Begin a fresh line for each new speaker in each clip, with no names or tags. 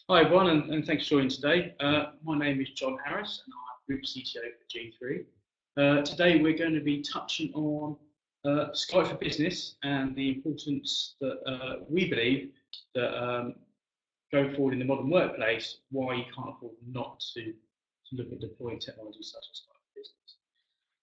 Hi everyone, and thanks for joining today. My name is John Harris, and I'm Group CTO for G3. Today we're going to be touching on Skype for Business and the importance that we believe that going forward in the modern workplace, why you can't afford not to look at deploying technology such as Skype for Business.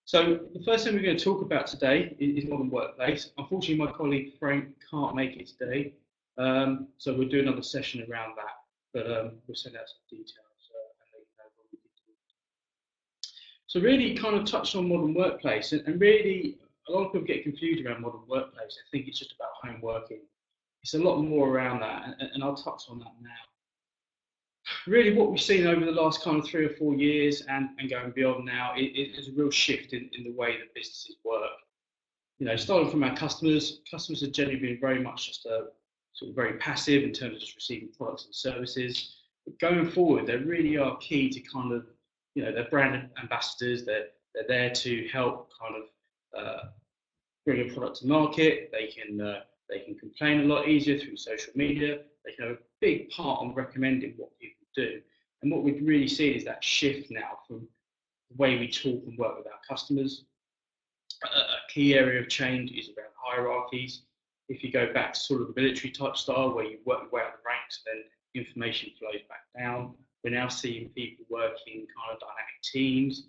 So the first thing we're going to talk about today is modern workplace. Unfortunately, my colleague Frank can't make it today, so we'll do another session around that. But we'll send out some details and let you know what we can do. So really kind of touch on modern workplace, and really a lot of people get confused around modern workplace. They think it's just about home working. It's a lot more around that, and I'll touch on that now. Really what we've seen over the last kind of 3 or 4 years and going beyond now is a real shift in the way that businesses work. You know, starting from our customers have generally been very much just sort of very passive in terms of just receiving products and services. But going forward, they really are key to kind of, you know, they're brand ambassadors. They're there to help kind of bring a product to market. They can complain a lot easier through social media. They can have a big part on recommending what people do. And what we've really seen is that shift now from the way we talk and work with our customers. A key area of change is around hierarchies. If you go back to sort of the military type style where you work your way up the ranks, then information flows back down. We're now seeing people working kind of dynamic teams,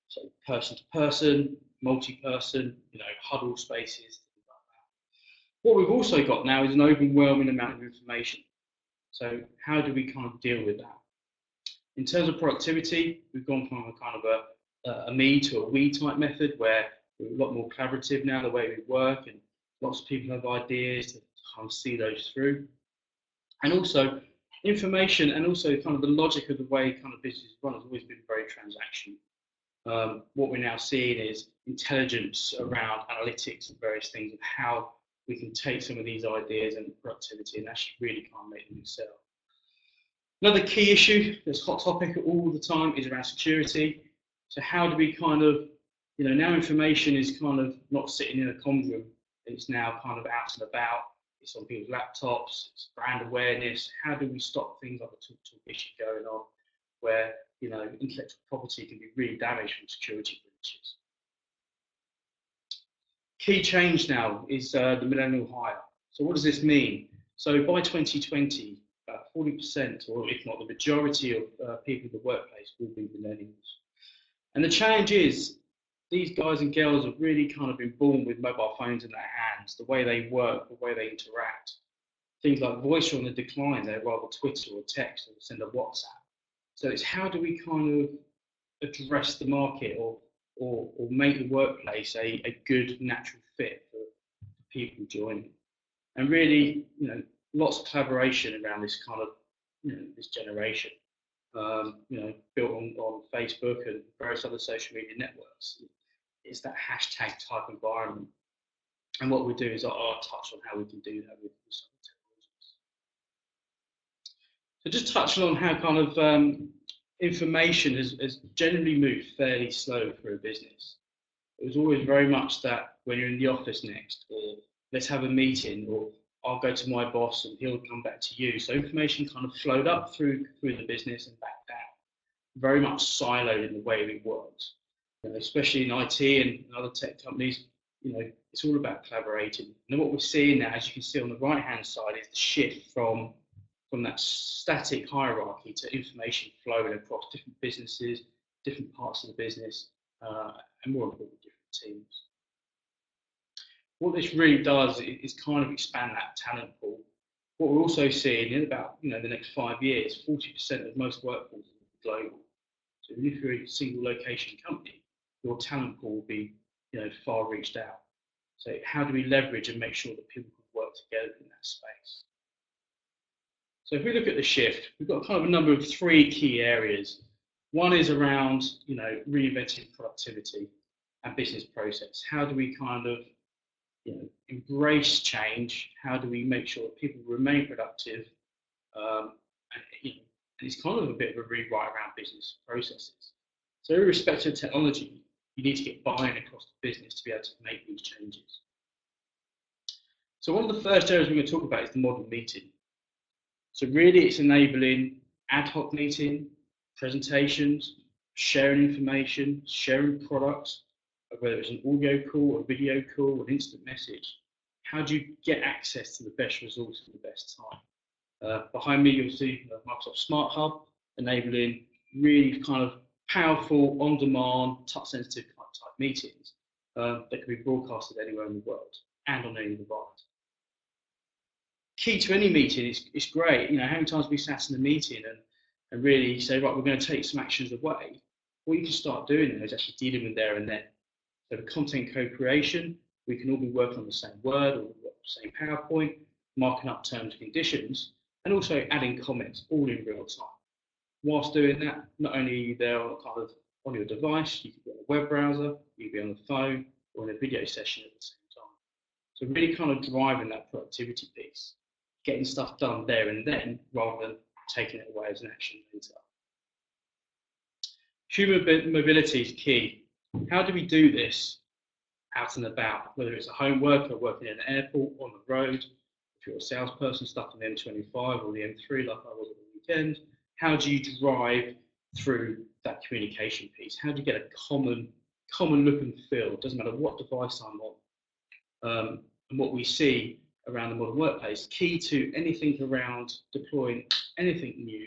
so person to person, multi-person, you know, huddle spaces, things like that. What we've also got now is an overwhelming amount of information. So how do we kind of deal with that? In terms of productivity, we've gone from a kind of a me to a we type method where we're a lot more collaborative now, the way we work, and lots of people have ideas to kind of see those through. And also information and also kind of the logic of the way kind of business run has always been very transactional. What we're now seeing is intelligence around analytics and various things of how we can take some of these ideas and productivity and actually really kind of make them excel. Another key issue that's hot topic all the time is around security. So how do we kind of, you know, now information is kind of not sitting in a comms room. It's now kind of out and about. It's on people's laptops. It's brand awareness. How do we stop things like the talk issue going on, where, you know, intellectual property can be really damaged from security breaches? Key change now is the millennial hire. So what does this mean? So by 2020, about 40%, or if not the majority of people in the workplace will be millennials. And the challenge is, these guys and girls have really kind of been born with mobile phones in their hands, the way they work, the way they interact. Things like voice are on the decline, they'd rather Twitter or text or send a WhatsApp. So it's how do we kind of address the market or make the workplace a good natural fit for people joining. And really, you know, lots of collaboration around this kind of, you know, this generation. You know, built on Facebook and various other social media networks. It's that hashtag type environment. And what we do is I'll touch on how we can do that with some technologies. So just touching on how kind of information has generally moved fairly slow for a business. It was always very much that when you're in the office next, or let's have a meeting, or I'll go to my boss and he'll come back to you. So information kind of flowed up through the business and back down. Very much siloed in the way we worked. You know, especially in IT and other tech companies, you know, it's all about collaborating. And what we're seeing now, as you can see on the right-hand side, is the shift from that static hierarchy to information flowing across different businesses, different parts of the business, and more importantly, different teams. What this really does is kind of expand that talent pool. What we're also seeing in about, you know, the next 5 years, 40% of most workforce is global. So if you're a single location company, your talent pool will be, you know, far reached out. So how do we leverage and make sure that people can work together in that space? So if we look at the shift, we've got kind of a number of 3 key areas. One is around, you know, reinventing productivity and business process. How do we kind of, you know, embrace change? How do we make sure that people remain productive? And, you know, and it's kind of a bit of a rewrite around business processes. So irrespective of technology, you need to get buy-in across the business to be able to make these changes. So one of the first areas we're going to talk about is the modern meeting. So really it's enabling ad hoc meeting, presentations, sharing information, sharing products, whether it's an audio call, a video call, an instant message. How do you get access to the best resource at the best time? Behind me, you'll see Microsoft Smart Hub, enabling really kind of powerful, on-demand, touch-sensitive type meetings that can be broadcasted anywhere in the world and on any device. Key to any meeting is it's great. You know, how many times we sat in a meeting and really say, right, we're going to take some actions away. What you can start doing there is actually dealing with there and then. So the content co-creation, we can all be working on the same Word or the same PowerPoint, marking up terms and conditions, and also adding comments all in real time. Whilst doing that, not only are you there on your device, you can be on a web browser, you can be on the phone, or in a video session at the same time. So really kind of driving that productivity piece, getting stuff done there and then, rather than taking it away as an action later. Human mobility is key. How do we do this out and about, whether it's a home worker working in an airport, on the road, if you're a salesperson stuck on the M25 or the M3 like I was at the weekend? How do you drive through that communication piece? How do you get a common look and feel? It doesn't matter what device I'm on. And what we see around the modern workplace, key to anything around deploying anything new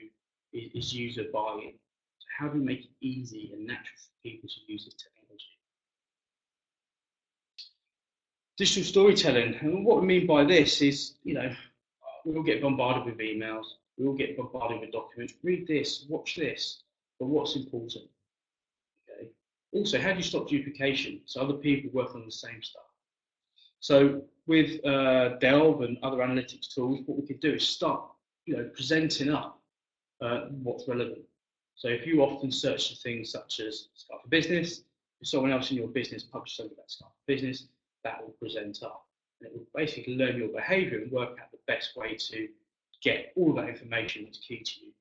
is user buy-in. So how do we make it easy and natural for people to use this technology? Digital storytelling, and what we mean by this is, you know, we all get bombarded with emails, we all get bombarded with documents. Read this, watch this, but what's important? Okay. Also, how do you stop duplication so other people work on the same stuff? So with Delve and other analytics tools, what we could do is start, you know, presenting up what's relevant. So if you often search for things such as Skype for Business, if someone else in your business publishes something about Skype for Business, that will present up. And it will basically learn your behaviour and work out the best way to get all that information that's key to you.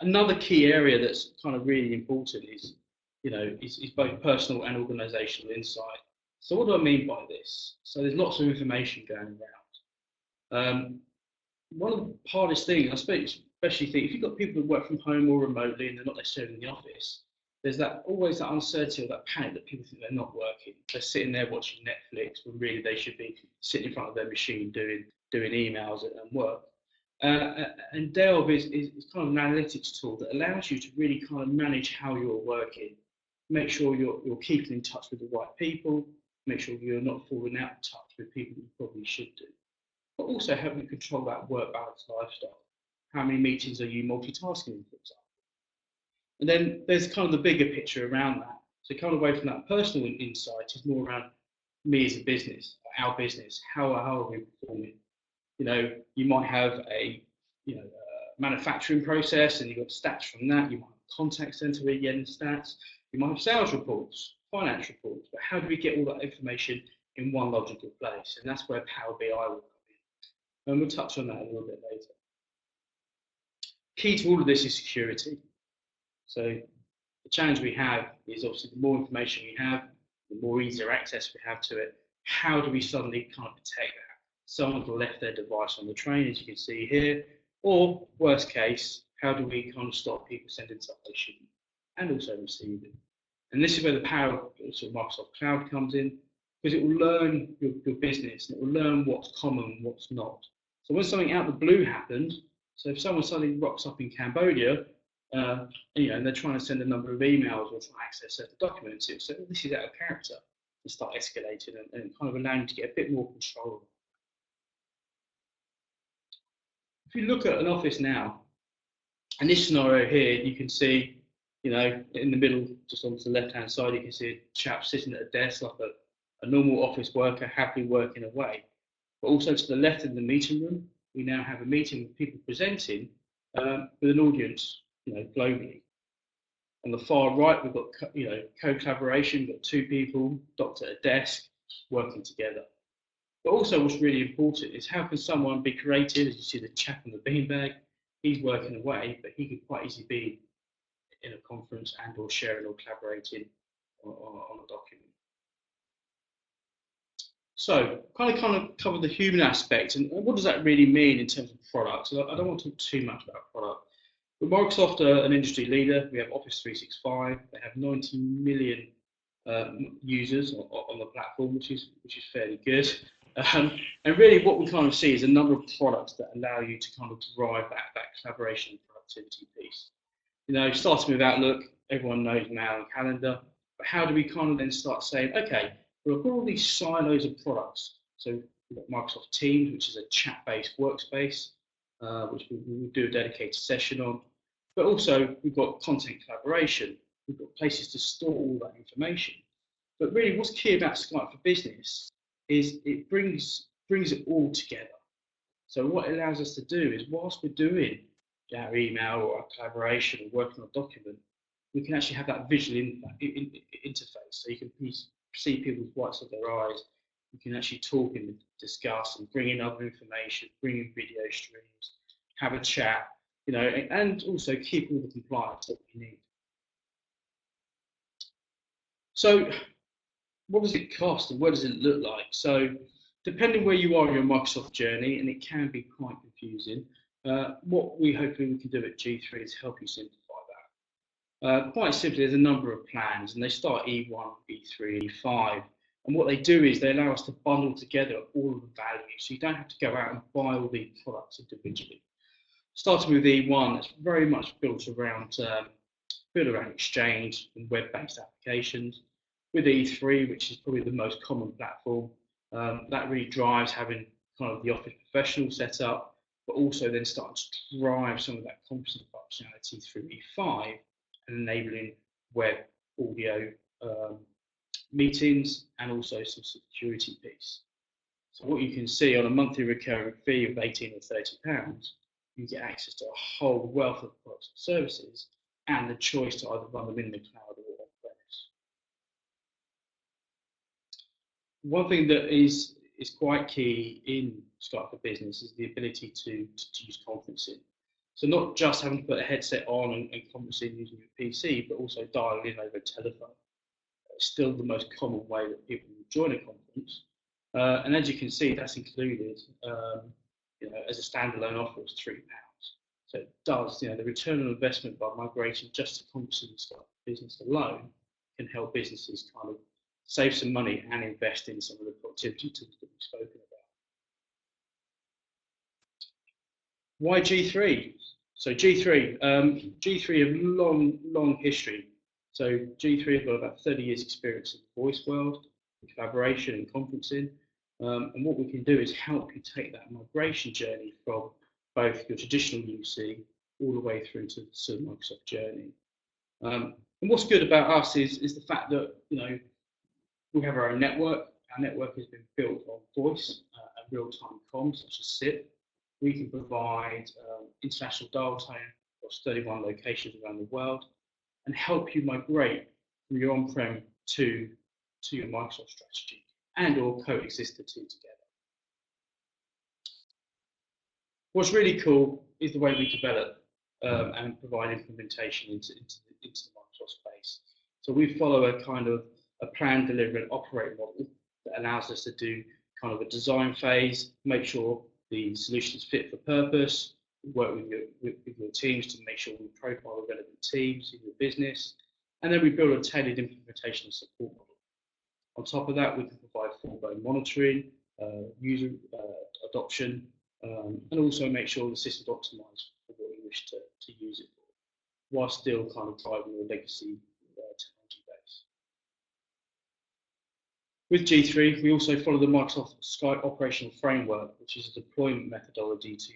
Another key area that's kind of really important is, you know, is both personal and organisational insight. So what do I mean by this? So there's lots of information going around. One of the hardest things, I suppose, especially if you've got people that work from home or remotely and they're not necessarily in the office, there's always that uncertainty or that panic that people think they're not working. They're sitting there watching Netflix when really they should be sitting in front of their machine doing emails and work. And Delve is kind of an analytics tool that allows you to really kind of manage how you're working, make sure you're keeping in touch with the right people, make sure you're not falling out of touch with people you probably should do, but also help you control that work balance lifestyle. How many meetings are you multitasking, for example? And then there's kind of the bigger picture around that. So kind of away from that personal insight is more around me as a business, our business, how are we performing? You know, you might have a manufacturing process and you've got stats from that. You might have a contact center where you get stats. You might have sales reports, finance reports, but how do we get all that information in one logical place? And that's where Power BI will come in. And we'll touch on that a little bit later. Key to all of this is security. So the challenge we have is obviously the more information we have, the more easier access we have to it. How do we suddenly kind of protect that? Someone's left their device on the train, as you can see here, or worst case, how do we kind of stop people sending stuff they shouldn't and also receiving? And this is where the power of sort of Microsoft Cloud comes in, because it will learn your business and it will learn what's common and what's not. So when something out of the blue happens, so if someone suddenly rocks up in Cambodia, and they're trying to send a number of emails or trying to access certain documents, so this is out of character, and start escalating and kind of allowing you to get a bit more control. If you look at an office now, and this scenario here, you can see, you know, in the middle, just on the left-hand side, you can see a chap sitting at a desk like a normal office worker, happily working away. But also to the left of the meeting room, we now have a meeting with people presenting with an audience, you know, globally. On the far right, we've got, you know, co-collaboration. We've got two people docked at a desk working together. But also what's really important is how can someone be creative? As you see the chap on the beanbag, he's working away, but he could quite easily be in a conference and or sharing or collaborating on a document. So, kind of cover the human aspect, and what does that really mean in terms of products? So I don't want to talk too much about product. But Microsoft are an industry leader. We have Office 365. They have 90 million users on the platform, which is fairly good. And really, what we kind of see is a number of products that allow you to kind of drive that collaboration and productivity piece. You know, starting with Outlook, everyone knows Mail and Calendar, but how do we kind of then start saying, okay, we've got all these silos of products. So we've got Microsoft Teams, which is a chat-based workspace, which we'll do a dedicated session on. But also we've got content collaboration. We've got places to store all that information. But really, what's key about Skype for Business is it brings it all together. So what it allows us to do is, whilst we're doing our email or our collaboration or working on a document, we can actually have that visual interface. So you can see people's whites of their eyes. You can actually talk and discuss and bring in other information, bring in video streams, have a chat, you know, and also keep all the compliance that we need. So what does it cost and what does it look like? So depending where you are in your Microsoft journey, and it can be quite confusing, what we hopefully we can do at G3 is help you simplify that. Quite simply, there's a number of plans, and they start E1, E3, E5. And what they do is they allow us to bundle together all of the value, so you don't have to go out and buy all the products individually. Starting with E1, it's very much built around Exchange and web-based applications. With E3, which is probably the most common platform, that really drives having kind of the Office Professional set up, but also then starting to drive some of that conferencing functionality through E5 and enabling web audio meetings and also some security piece. So what you can see on a monthly recurring fee of 18 or 30 pounds, you get access to a whole wealth of products and services and the choice to either run them in the cloud or on-premise. One thing that is quite key in Skype for Business is the ability to use conferencing. So not just having to put a headset on and conferencing using your PC, but also dialing in over telephone. It's still the most common way that people join a conference. And as you can see, that's included, you know, as a standalone offer is £3. So it does, you know, the return on investment by migrating just to conferencing Skype for Business alone can help businesses kind of save some money and invest in some of the productivity tools that we've spoken about. Why G3? So G3 have long history. So G3 have got about 30 years experience in the voice world, collaboration and conferencing. And what we can do is help you take that migration journey from both your traditional UC all the way through to the Microsoft journey. And what's good about us is the fact that, you know, we have our own network. Our network has been built on voice and real-time comms, such as SIP. We can provide international dial tone across 31 locations around the world and help you migrate from your on-prem to your Microsoft strategy and or coexist the two together. What's really cool is the way we develop and provide implementation into the Microsoft space. So we follow a kind of a plan, deliver, and operate model that allows us to do kind of a design phase, make sure the solution is fit for purpose, work with your teams to make sure we profile the relevant teams in your business, and then we build a tailored implementation and support model. On top of that, we can provide full-blown monitoring, user adoption, and also make sure the system is optimized for what you wish to use it for, while still kind of driving your legacy technology base. With G3, we also follow the Microsoft Skype operational framework, which is a deployment methodology to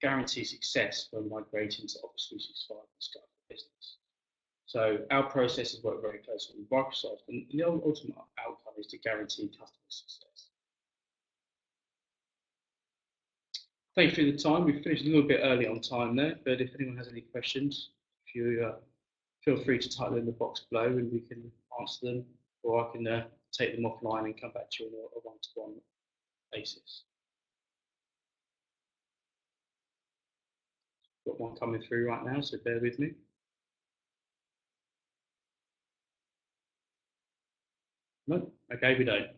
guarantee success when migrating to Office 365 and Skype for Business. So our processes work very closely with Microsoft, and the ultimate outcome is to guarantee customer success. Thank you for the time. We finished a little bit early on time there, but if anyone has any questions, if you feel free to type them in the box below and we can answer them, or I can take them offline and come back to you on a one-to-one basis. Got one coming through right now, so bear with me. No? Okay, we don't.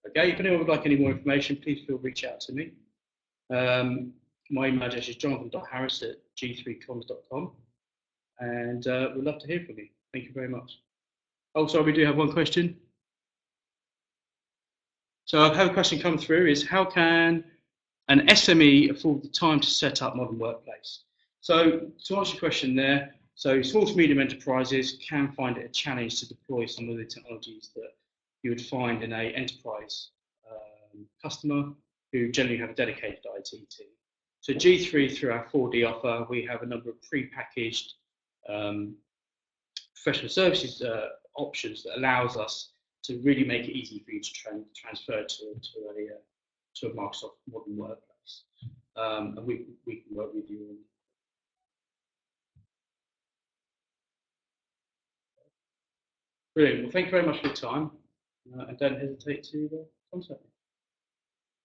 Okay, if anyone would like any more information, please feel reach out to me. My email address is jonathan.harris@g3comms.com, and we'd love to hear from you. Thank you very much. Oh, sorry, we do have one question. So I've had a question come through is how can an SME afford the time to set up modern workplace? So to answer your question there, so small to medium enterprises can find it a challenge to deploy some of the technologies that you would find in an enterprise customer who generally have a dedicated IT team. So G3, through our 4D offer, we have a number of pre-packaged professional services options that allows us to really make it easy for you to transfer to a Microsoft modern workplace. And we can work with you. Brilliant. Well, thank you very much for your time, and don't hesitate to contact me.